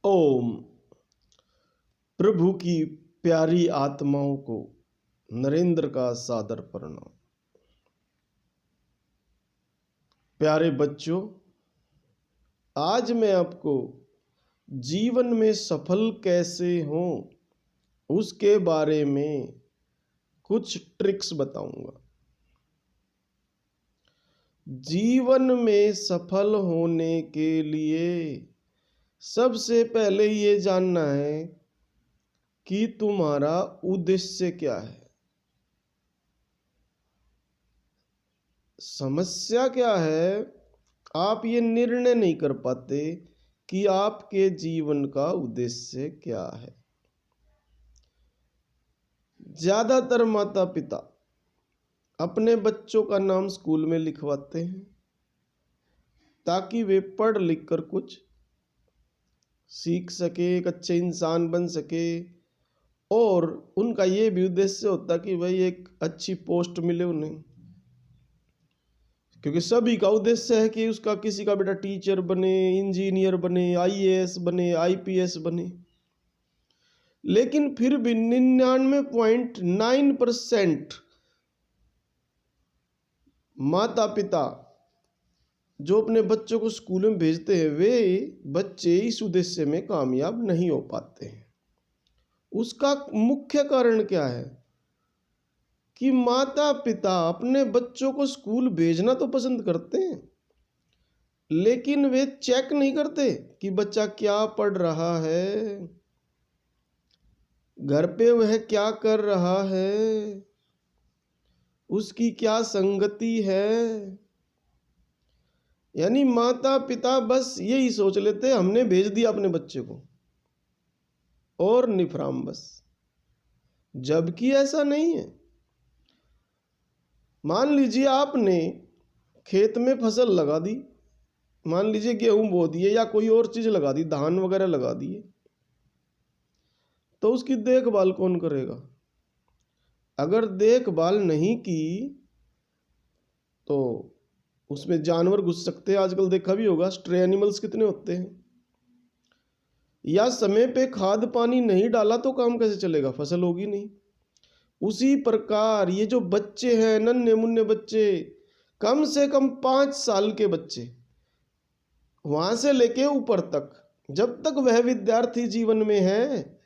ओम। प्रभु की प्यारी आत्माओं को नरेंद्र का सादर प्रणाम। प्यारे बच्चों, आज मैं आपको जीवन में सफल कैसे हों उसके बारे में कुछ ट्रिक्स बताऊंगा। जीवन में सफल होने के लिए सबसे पहले ये जानना है कि तुम्हारा उद्देश्य क्या है। समस्या क्या है, आप ये निर्णय नहीं कर पाते कि आपके जीवन का उद्देश्य क्या है। ज्यादातर माता पिता अपने बच्चों का नाम स्कूल में लिखवाते हैं ताकि वे पढ़ लिख कर कुछ सीख सके, एक अच्छे इंसान बन सके, और उनका ये भी उद्देश्य होता कि भाई एक अच्छी पोस्ट मिले उन्हें, क्योंकि सभी का उद्देश्य है कि उसका किसी का बेटा टीचर बने, इंजीनियर बने, आईएएस बने, आईपीएस बने। लेकिन फिर भी 99.9% माता पिता जो अपने बच्चों को स्कूल में भेजते हैं वे बच्चे इस उद्देश्य में कामयाब नहीं हो पाते हैं। उसका मुख्य कारण क्या है कि माता पिता अपने बच्चों को स्कूल भेजना तो पसंद करते हैं, लेकिन वे चेक नहीं करते कि बच्चा क्या पढ़ रहा है, घर पे वह क्या कर रहा है, उसकी क्या संगति है। यानी माता पिता बस यही सोच लेते हमने भेज दिया अपने बच्चे को और निफराम बस, जबकि ऐसा नहीं है। मान लीजिए आपने खेत में फसल लगा दी, मान लीजिए गेहूं बो दिए या कोई और चीज लगा दी, धान वगैरह लगा दिए, तो उसकी देखभाल कौन करेगा? अगर देखभाल नहीं की तो उसमें जानवर घुस सकते हैं। आजकल देखा भी होगा स्ट्रे एनिमल्स कितने होते हैं। या समय पे खाद पानी नहीं डाला तो काम कैसे चलेगा, फसल होगी नहीं। उसी प्रकार ये जो बच्चे हैं, नन्हे मुन्ने बच्चे, कम से कम 5 साल के बच्चे वहां से लेके ऊपर तक, जब तक वह विद्यार्थी जीवन में है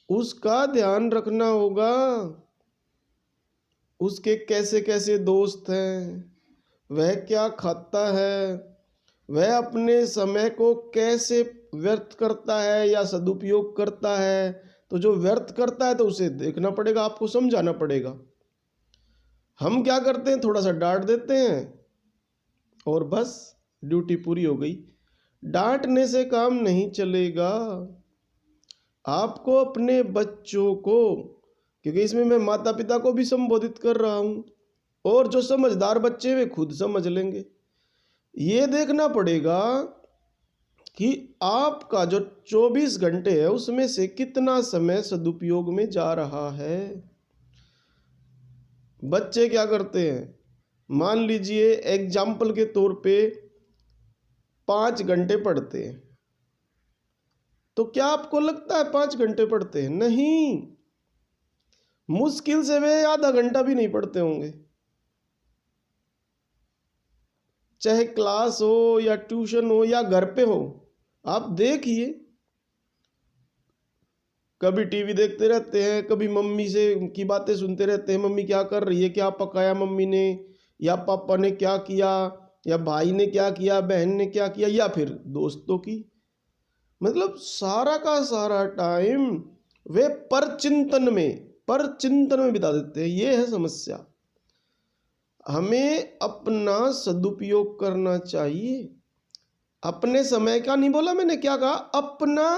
उसका ध्यान रखना होगा। उसके कैसे कैसे दोस्त हैं, वह क्या खाता है, वह अपने समय को कैसे व्यर्थ करता है या सदुपयोग करता है। तो जो व्यर्थ करता है तो उसे देखना पड़ेगा, आपको समझाना पड़ेगा। हम क्या करते हैं, थोड़ा सा डांट देते हैं और बस ड्यूटी पूरी हो गई। डांटने से काम नहीं चलेगा। आपको अपने बच्चों को, क्योंकि इसमें मैं माता पिता को भी संबोधित कर रहा हूं, और जो समझदार बच्चे वे खुद समझ लेंगे। ये देखना पड़ेगा कि आपका जो 24 घंटे है उसमें से कितना समय सदुपयोग में जा रहा है। बच्चे क्या करते हैं, मान लीजिए एग्जाम्पल के तौर पे 5 घंटे पढ़ते हैं, तो क्या आपको लगता है 5 घंटे पढ़ते हैं? नहीं, मुश्किल से वे आधा घंटा भी नहीं पढ़ते होंगे। चाहे क्लास हो या ट्यूशन हो या घर पे हो, आप देखिए, कभी टीवी देखते रहते हैं, कभी मम्मी से की बातें सुनते रहते हैं, मम्मी क्या कर रही है, क्या पकाया मम्मी ने, या पापा ने क्या किया, या भाई ने क्या किया, बहन ने क्या किया, या फिर दोस्तों की। मतलब सारा का सारा टाइम वे परचिंतन में बिता देते हैं। ये है समस्या। हमें अपना सदुपयोग करना चाहिए। अपने समय का नहीं बोला मैंने, क्या कहा? अपना,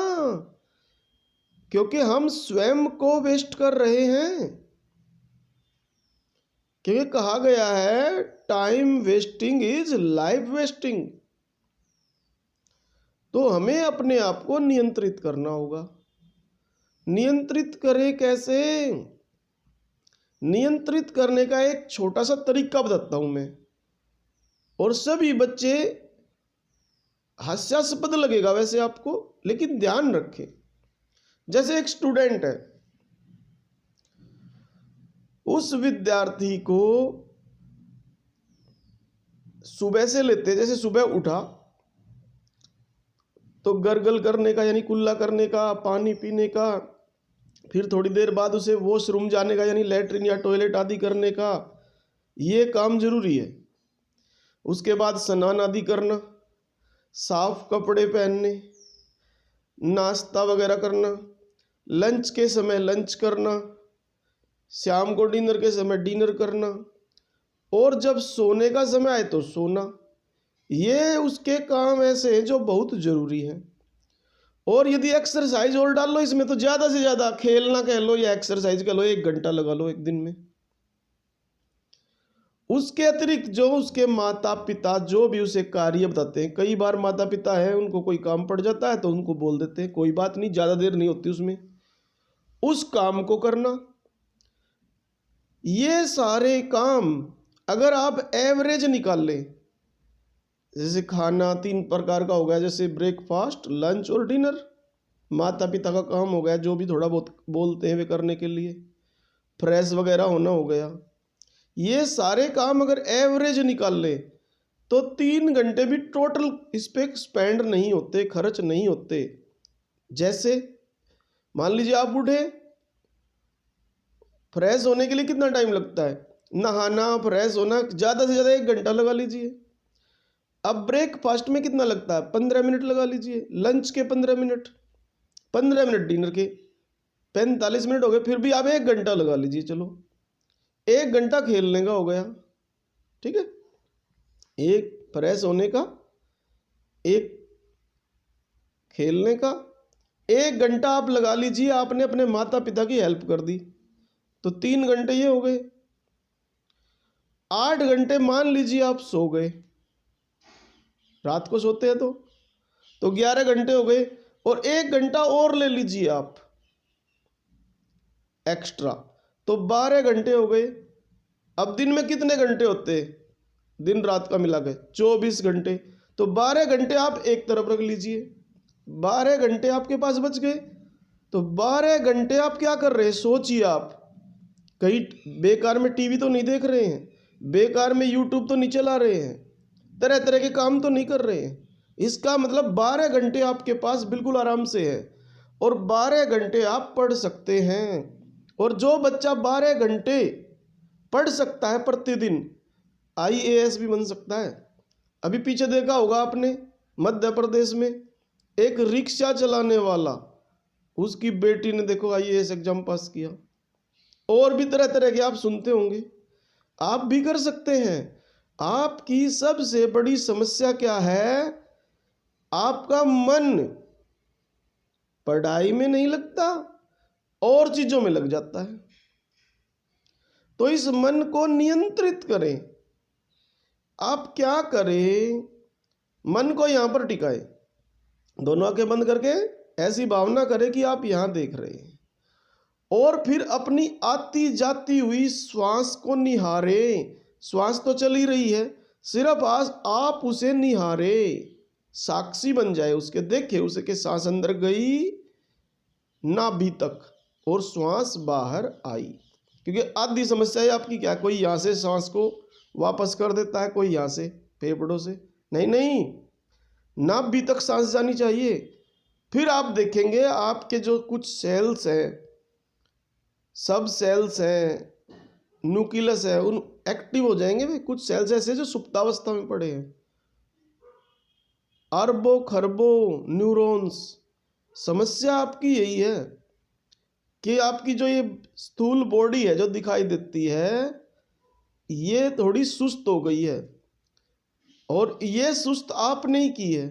क्योंकि हम स्वयं को वेस्ट कर रहे हैं। क्योंकि कहा गया है time wasting is life wasting. तो हमें अपने आप को नियंत्रित करना होगा। नियंत्रित करें कैसे? नियंत्रित करने का एक छोटा सा तरीका बताता हूं मैं, और सभी बच्चे हास्यास्पद लगेगा वैसे आपको, लेकिन ध्यान रखें। जैसे एक स्टूडेंट है, उस विद्यार्थी को सुबह से लेते, जैसे सुबह उठा तो गरगल करने का यानी कुल्ला करने का, पानी पीने का, फिर थोड़ी देर बाद उसे वॉशरूम जाने का यानी लैट्रिन या टॉयलेट आदि करने का, ये काम जरूरी है। उसके बाद स्नान आदि करना, साफ कपड़े पहनने, नाश्ता वगैरह करना, लंच के समय लंच करना, शाम को डिनर के समय डिनर करना, और जब सोने का समय आए तो सोना। ये उसके काम ऐसे हैं जो बहुत जरूरी हैं। और यदि एक्सरसाइज और डाल लो इसमें तो ज़्यादा से ज़्यादा, खेलना कह लो या एक्सरसाइज कह लो, 1 घंटा लगा लो एक दिन में। उसके अतिरिक्त जो उसके माता पिता जो भी उसे कार्य बताते हैं, कई बार माता पिता है उनको कोई काम पड़ जाता है तो उनको बोल देते हैं, कोई बात नहीं, ज़्यादा देर नहीं होती उसमें, उस काम को करना। ये सारे काम अगर आप एवरेज निकाल लें, जैसे खाना 3 प्रकार का हो गया, जैसे ब्रेकफास्ट, लंच और डिनर, माता पिता का काम हो गया जो भी थोड़ा बहुत बोलते हैं वे करने के लिए, फ्रेश वगैरह होना हो गया, ये सारे काम अगर एवरेज निकाल ले तो 3 घंटे भी टोटल इस पे स्पेंड नहीं होते, खर्च नहीं होते। जैसे मान लीजिए आप उठे, फ्रेश होने के लिए कितना टाइम लगता है, नहाना फ्रेश होना ज़्यादा से ज़्यादा 1 घंटा लगा लीजिए। अब ब्रेकफास्ट में कितना लगता है, 15 मिनट लगा लीजिए, लंच के 15 मिनट, 15 मिनट डिनर के, 45 मिनट हो गए, फिर भी आप 1 घंटा लगा लीजिए, चलो 1 घंटा खेलने का हो गया, ठीक है, एक फ्रेश होने का, एक खेलने का, 1 घंटा आप लगा लीजिए, आपने अपने माता पिता की हेल्प कर दी तो 3 घंटे ये हो गए। 8 घंटे मान लीजिए आप सो गए, रात को सोते हैं तो 11 घंटे हो गए, और 1 घंटा और ले लीजिए आप एक्स्ट्रा, तो 12 घंटे हो गए। अब दिन में कितने घंटे होते हैं, दिन रात का मिला के 24 घंटे, तो 12 घंटे आप एक तरफ रख लीजिए, 12 घंटे आपके पास बच गए। तो 12 घंटे आप क्या कर रहे हैं, सोचिए आप, कहीं बेकार में टीवी तो नहीं देख रहे हैं, बेकार में यूट्यूब तो नहीं चला रहे हैं, तरह तरह के काम तो नहीं कर रहे हैं। इसका मतलब 12 घंटे आपके पास बिल्कुल आराम से है, और 12 घंटे आप पढ़ सकते हैं। और जो बच्चा 12 घंटे पढ़ सकता है प्रतिदिन, IAS भी बन सकता है। अभी पीछे देखा होगा आपने, मध्य प्रदेश में एक रिक्शा चलाने वाला, उसकी बेटी ने देखो IAS एग्जाम पास किया। और भी तरह तरह के आप सुनते होंगे, आप भी कर सकते हैं। आपकी सबसे बड़ी समस्या क्या है, आपका मन पढ़ाई में नहीं लगता, और चीजों में लग जाता है। तो इस मन को नियंत्रित करें। आप क्या करें, मन को यहां पर टिकाए, दोनों आंखें बंद करके ऐसी भावना करें कि आप यहां देख रहे हैं, और फिर अपनी आती जाती हुई श्वास को निहारे। श्वास तो चल ही रही है, सिर्फ आज आप उसे निहारे, साक्षी बन जाए उसके, देखे उसे कि सांस अंदर गई नाभि तक और श्वास बाहर आई। क्योंकि आधी समस्या है आपकी क्या, कोई यहाँ से सांस को वापस कर देता है, कोई यहाँ से फेफड़ों से, नहीं नहीं, नाभि तक सांस जानी चाहिए। फिर आप देखेंगे आपके जो कुछ सेल्स हैं, सब सेल्स हैं, न्यूक्लियस है, उन एक्टिव हो जाएंगे। वे कुछ सेल्स ऐसे जो सुप्तावस्था में पड़े हैं, अरबों खरबों न्यूरॉन्स। समस्या आपकी यही है कि आपकी जो ये स्थूल बॉडी है जो दिखाई देती है, ये थोड़ी सुस्त हो गई है, और ये सुस्त आपने ही की है।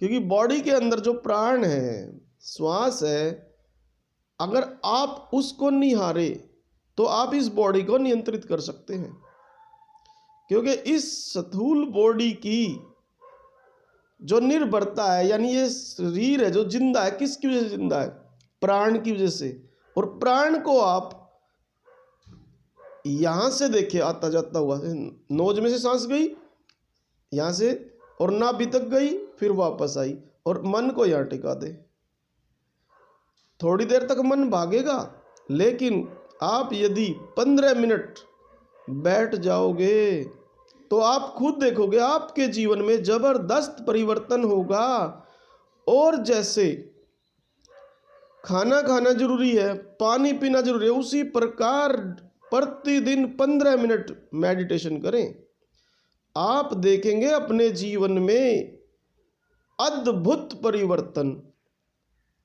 क्योंकि बॉडी के अंदर जो प्राण है, श्वास है, अगर आप उसको निहारे तो आप इस बॉडी को नियंत्रित कर सकते हैं। क्योंकि इस स्थूल बॉडी की जो निर्भरता है, यानी ये शरीर है जो जिंदा है, किसकी वजह से जिंदा है, प्राण की वजह से। और प्राण को आप यहां से देखिए आता जाता हुआ, नोज में से सांस गई यहां से और नाभि तक गई, फिर वापस आई और मन को यहाँ टिका दे। थोड़ी देर तक मन भागेगा, लेकिन आप यदि 15 मिनट बैठ जाओगे तो आप खुद देखोगे आपके जीवन में जबरदस्त परिवर्तन होगा। और जैसे खाना खाना जरूरी है, पानी पीना जरूरी है, उसी प्रकार प्रतिदिन 15 मिनट मेडिटेशन करें। आप देखेंगे अपने जीवन में अद्भुत परिवर्तन।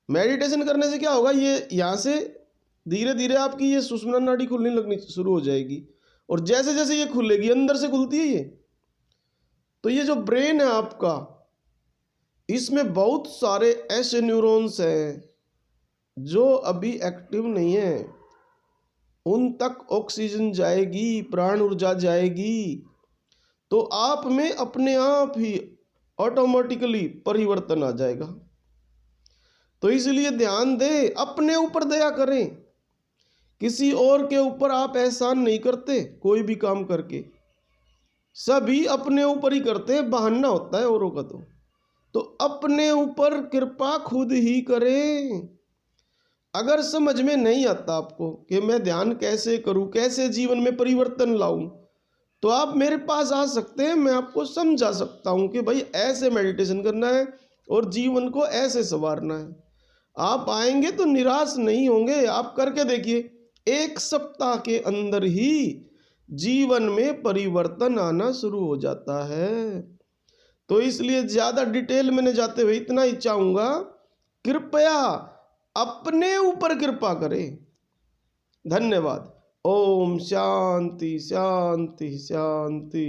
मेडिटेशन करने से क्या होगा, ये यहाँ से धीरे धीरे आपकी ये सुषुम्ना नाड़ी खुलने लगनी शुरू हो जाएगी, और जैसे जैसे ये खुलेगी, अंदर से खुलती है ये, तो ये जो ब्रेन है आपका, इसमें बहुत सारे ऐसे न्यूरॉन्स हैं जो अभी एक्टिव नहीं है, उन तक ऑक्सीजन जाएगी, प्राण ऊर्जा जाएगी, तो आप में अपने आप ही ऑटोमेटिकली परिवर्तन आ जाएगा। तो इसलिए ध्यान दें, अपने ऊपर दया करें। किसी और के ऊपर आप एहसान नहीं करते, कोई भी काम करके सभी अपने ऊपर ही करते हैं, बहाना होता है औरों का। तो अपने ऊपर कृपा खुद ही करें। अगर समझ में नहीं आता आपको कि मैं ध्यान कैसे करूं, कैसे जीवन में परिवर्तन लाऊं, तो आप मेरे पास आ सकते हैं, मैं आपको समझा सकता हूं कि भाई ऐसे मेडिटेशन करना है और जीवन को ऐसे संवारना है। आप आएंगे तो निराश नहीं होंगे। आप करके देखिए, 1 सप्ताह के अंदर ही जीवन में परिवर्तन आना शुरू हो जाता है। तो इसलिए ज़्यादा डिटेल में न जाते हुए इतना ही चाहूँगा, कृपया अपने ऊपर कृपा करें। धन्यवाद। ओम शांति शांति शांति।